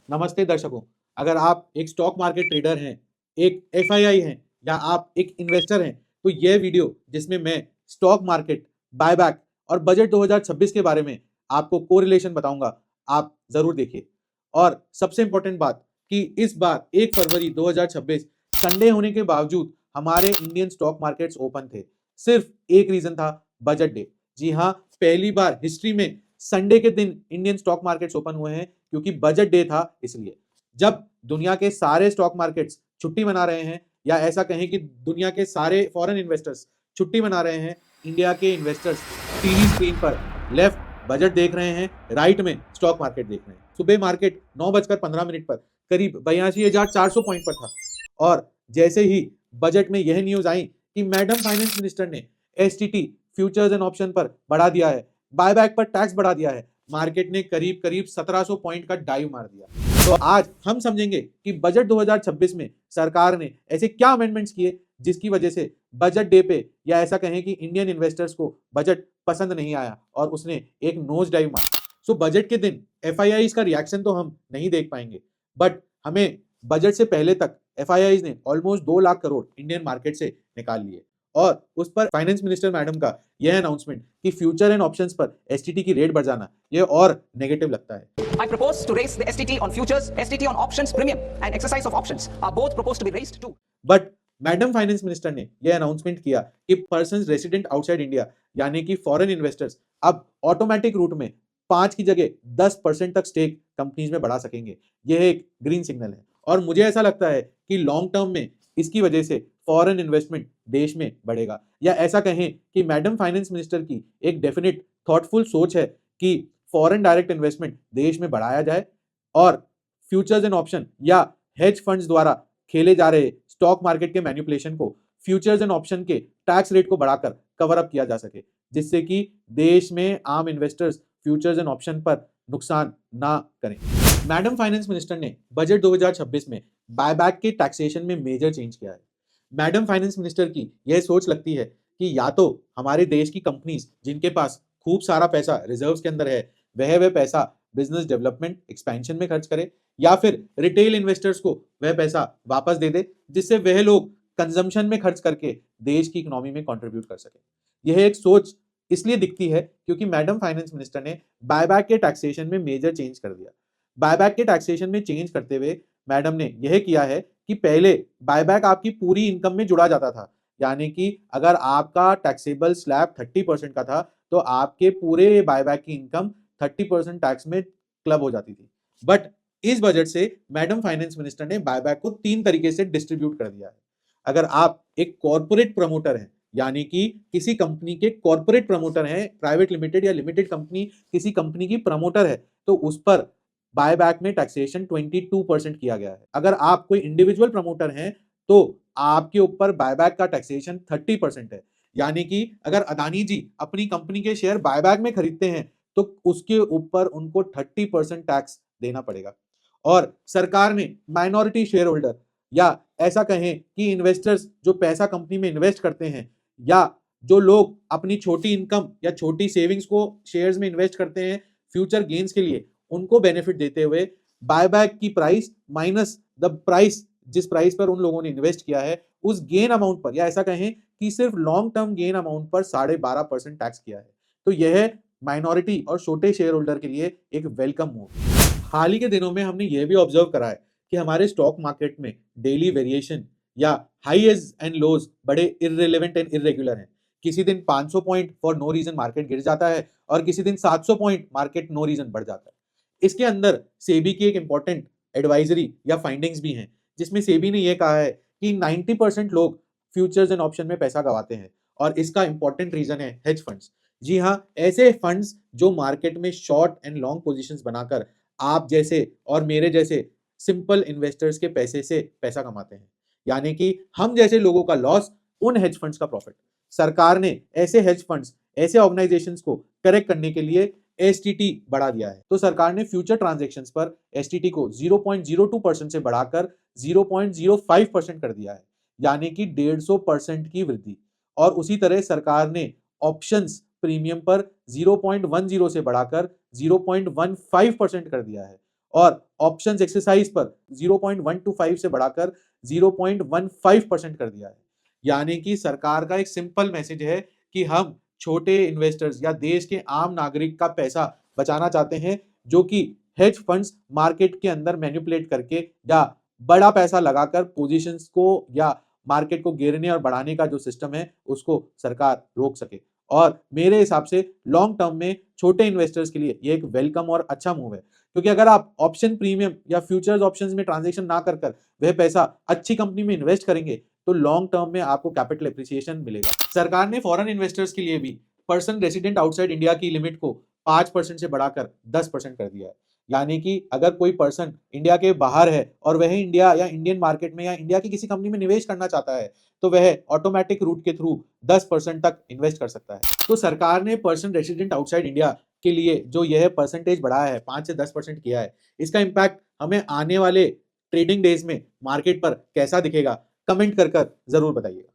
नमस्ते दर्शकों। अगर आप एक स्टॉक मार्केट ट्रेडर हैं, एक एफआईआई हैं या आप एक इन्वेस्टर हैं, तो यह वीडियो जिसमें मैं स्टॉक मार्केट, बायबैक और बजट 2026 के बारे में आपको कोरिलेशन बताऊंगा, आप जरूर देखिए। और सबसे इंपॉर्टेंट बात कि इस बार 1 फरवरी 2026 संडे होने के बावजूद हमारे इंडियन स्टॉक मार्केट्स ओपन थे। सिर्फ एक रीजन था, बजट डे। जी हाँ, पहली बार हिस्ट्री में संडे के दिन इंडियन स्टॉक मार्केट्स ओपन हुए हैं, क्योंकि बजट डे था। इसलिए जब दुनिया के सारे स्टॉक मार्केट्स छुट्टी मना रहे हैं, या ऐसा कहें कि दुनिया के सारे फॉरेन इन्वेस्टर्स छुट्टी मना रहे हैं, इंडिया के इन्वेस्टर्स टीवी स्क्रीन पर लेफ्ट बजट देख रहे हैं, राइट में स्टॉक मार्केट देख रहे हैं। सुबह मार्केट 9:15 पर करीब 82,400 पॉइंट पर था, और जैसे ही बजट में यह न्यूज आई कि मैडम फाइनेंस मिनिस्टर ने एसटीटी फ्यूचर्स एंड ऑप्शन पर बढ़ा दिया है, बायबैक पर टैक्स बढ़ा दिया है, मार्केट ने करीब करीब 1700 पॉइंट का डाइव मार दिया। तो आज हम समझेंगे कि बजट 2026 में सरकार ने ऐसे क्या अमेंडमेंट्स किए जिसकी वजह से बजट डे पे, या ऐसा कहें कि इंडियन इन्वेस्टर्स को बजट पसंद नहीं आया और उसने एक नोज डाइव मारा। सो बजट के दिन एफआईआईज का रिएक्शन तो हम नहीं देख पाएंगे, बट हमें बजट से पहले तक एफआईआईज ने almost 2 lakh crore Indian market से निकाल लिए, और उस पर फाइनेंस मिनिस्टर मैडम का यह अनाउंसमेंट कि फ्यूचर एंड ऑप्शंस पर एसटीटी की रेट बढ़ जाना, यह और नेगेटिव लगता है। I propose to raise the STT on futures, STT on options premium and exercise of options are both proposed to be raised too. But madam finance minister ने यह अनाउंसमेंट किया कि पर्सन रेसिडेंट आउटसाइड इंडिया, यानी कि foreign investors, अब automatic route में 5 की जगह 10% तक स्टेक कंपनीज में बढ़ा सकेंगे। यह एक ग्रीन सिग्नल है, और मुझे ऐसा लगता है कि लॉन्ग टर्म में इसकी वजह से फॉरेन इन्वेस्टमेंट देश में बढ़ेगा, या ऐसा कहें कि मैडम फाइनेंस मिनिस्टर की एक डेफिनेट थॉटफुल सोच है कि फॉरेन डायरेक्ट इन्वेस्टमेंट देश में बढ़ाया जाए, और फ्यूचर्स एंड ऑप्शन या हेज फंड्स द्वारा खेले जा रहे स्टॉक मार्केट के मैनिपुलेशन को फ्यूचर्स एंड ऑप्शन के टैक्स रेट को बढ़ाकर कवर अप किया जा सके, जिससे कि देश में आम इन्वेस्टर्स फ्यूचर्स एंड ऑप्शन पर नुकसान ना करें। मैडम फाइनेंस मिनिस्टर ने बजट 2026 में बायबैक के टैक्सेशन में मेजर चेंज किया है। मैडम फाइनेंस मिनिस्टर की यह सोच लगती है कि या तो हमारे देश की कंपनीज जिनके पास खूब सारा पैसा रिजर्व्स के अंदर है, वह पैसा बिजनेस डेवलपमेंट एक्सपेंशन में खर्च करे, या फिर रिटेल इन्वेस्टर्स को वह पैसा वापस दे दे, जिससे वह लोग कंजम्पशन में खर्च करके देश की इकोनॉमी में कंट्रीब्यूट कर सके। यह एक सोच इसलिए दिखती है क्योंकि मैडम फाइनेंस मिनिस्टर ने बायबैक के टैक्सेशन में मेजर चेंज कर दिया। बायबैक के टैक्सेशन में चेंज करते हुए मैडम ने यह किया है कि पहले बायबैक आपकी पूरी इनकम में जुड़ा जाता था, यानी कि अगर आपका टैक्सेबल स्लैब 30% का था, तो आपके पूरे बायबैक की इनकम 30% टैक्स में क्लब हो जाती थी। बट इस बजट से मैडम फाइनेंस मिनिस्टर ने बायबैक को 3 तरीके से डिस्ट्रीब्यूट कर दिया है। अगर आप एक कॉर्पोरेट प्रमोटर हैं, यानी कि किसी कंपनी के कॉर्पोरेट प्रमोटर हैं, प्राइवेट लिमिटेड या लिमिटेड कंपनी किसी कंपनी की प्रमोटर है, तो उस पर बायबैक में टैक्सेशन 22% किया गया है। अगर आप कोई इंडिविजुअल प्रमोटर हैं, तो आपके ऊपर बायबैक का टैक्सेशन 30% है। यानी कि अगर अदानी जी अपनी कंपनी के शेयर बायबैक में खरीदते हैं, तो उसके ऊपर उनको 30% टैक्स देना पड़ेगा। और सरकार ने माइनॉरिटी शेयर होल्डर, या ऐसा कहें कि इन्वेस्टर्स जो पैसा कंपनी में इन्वेस्ट करते हैं, या जो लोग अपनी छोटी इनकम या छोटी सेविंग्स को शेयर्स में इन्वेस्ट करते हैं फ्यूचर गेन्स के लिए, उनको बेनिफिट देते हुए बायबैक की प्राइस माइनस द प्राइस जिस प्राइस पर उन लोगों ने इन्वेस्ट किया है, उस गेन अमाउंट पर, या ऐसा कहें कि सिर्फ लॉन्ग टर्म गेन अमाउंट पर 12.5% टैक्स किया है। तो यह माइनॉरिटी और छोटे शेयर होल्डर के लिए एक वेलकम मूव। हाल ही के दिनों में हमने यह भी ऑब्जर्व करा है कि हमारे स्टॉक मार्केट में डेली वेरिएशन या हाईज एंड लोज बड़े इररिलेवेंट एंड इरेगुलर हैं। किसी दिन 500 point for no reason market गिर जाता है, और किसी दिन 700 पॉइंट मार्केट नो रीजन बढ़ जाता है। इसके अंदर सेबी की एक इंपॉर्टेंट एडवाइजरी या फाइंडिंग्स भी हैं, जिसमें सेबी ने यह कहा है कि 90% लोग फ्यूचर्स एंड ऑप्शन में पैसा गंवाते हैं, और इसका इंपॉर्टेंट रीजन है हेज फंड्स। जी हाँ, ऐसे फंड्स जो मार्केट में शॉर्ट एंड लॉन्ग पोजीशंस बनाकर आप जैसे और मेरे जैसे सिंपल इन्वेस्टर्स के पैसे से पैसा कमाते हैं, यानी कि हम जैसे लोगों का लॉस, उन हेज फंड्स का प्रॉफिट। सरकार ने ऐसे हेज फंड्स, ऐसे ऑर्गेनाइजेशंस को करेक्ट करने के लिए एसटीटी बढ़ा दिया है। तो सरकार ने फ्यूचर ट्रांजैक्शंस पर एसटीटी को 0.02% से बढ़ाकर 0.05% कर दिया है, यानी कि 150% की वृद्धि। और उसी तरह सरकार ने ऑप्शंस प्रीमियम पर 0.10 से बढ़ाकर 0.15% कर दिया है, और ऑप्शंस एक्सरसाइज पर 0.125 से बढ़ाकर 0.15% कर दिया है। यानी कि सरकार का एक सिंपल मैसेज है कि हम छोटे इन्वेस्टर्स या देश के आम नागरिक का पैसा बचाना चाहते हैं, जो कि हेज फंड्स मार्केट के अंदर मैनिपुलेट करके या बड़ा पैसा लगाकर पोजीशंस को या मार्केट को गिरने और बढ़ाने का जो सिस्टम है उसको सरकार रोक सके। और मेरे हिसाब से लॉन्ग टर्म में छोटे इन्वेस्टर्स के लिए ये एक वेलकम और अच्छा मूव है, क्योंकि अगर आप ऑप्शन प्रीमियम या फ्यूचर्स ऑप्शंस में ट्रांजैक्शन ना कर वह पैसा अच्छी कंपनी में इन्वेस्ट करेंगे तो लॉन्ग टर्म में आपको कैपिटल एप्रिसिएशन मिलेगा। सरकार ने फॉरेन इन्वेस्टर्स के लिए भी पर्सन रेसिडेंट आउटसाइड इंडिया की लिमिट को 5% से बढ़ाकर 10% कर दिया है। यानी कि अगर कोई पर्सन इंडिया के बाहर है और वह इंडिया या इंडियन मार्केट में या इंडिया की किसी कंपनी में निवेश करना चाहता है तो वह ऑटोमेटिक रूट के थ्रू 10% तक इन्वेस्ट कर सकता है। तो सरकार ने पर्सन रेसिडेंट आउटसाइड इंडिया के लिए जो यह परसेंटेज बढ़ाया है 5 से 10% किया है, इसका इंपैक्ट हमें आने वाले ट्रेडिंग डेज में मार्केट पर कैसा दिखेगा, कमेंट कर जरूर बताइएगा।